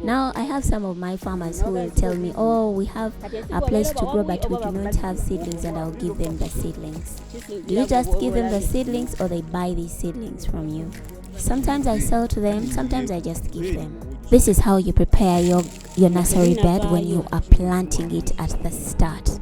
Now I have some of my farmers who will tell me, oh, we have a place to grow but we do not have seedlings, and I'll give them the seedlings. Do you just give them the seedlings or they buy these seedlings from you? Sometimes I sell to them, sometimes I just give them. This is how you prepare your nursery bed when you are planting it at the start.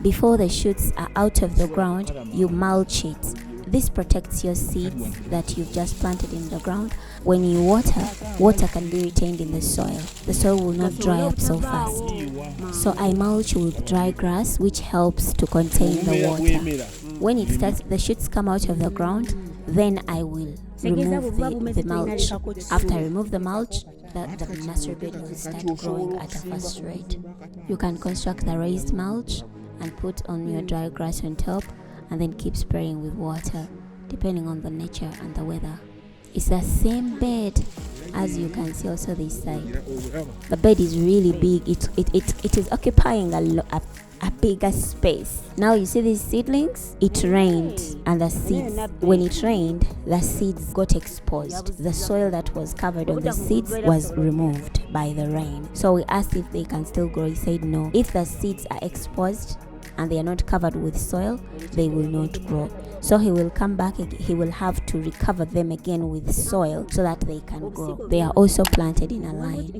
Before the shoots are out of the ground, you mulch it. This protects your seeds that you've just planted in the ground. When you water can be retained in the soil. The soil will not dry up so fast. So I mulch with dry grass, which helps to contain the water. When the shoots come out of the ground, then I will remove the mulch. After I remove the mulch, the nursery bed will start growing at a fast rate. You can construct the raised mulch and put on your dry grass on top, and then keep spraying with water depending on the nature and the weather. It's the same bed as you can see also this side. The bed is really big. It is occupying a bigger space. Now you see these seedlings? It rained, and the seeds, when it rained, the seeds got exposed. The soil that was covered on the seeds was removed by the rain. So we asked if they can still grow. He said no. If the seeds are exposed and they are not covered with soil, they will not grow. So he will come back, he will have to recover them again with soil so that they can grow. They are also planted in a line.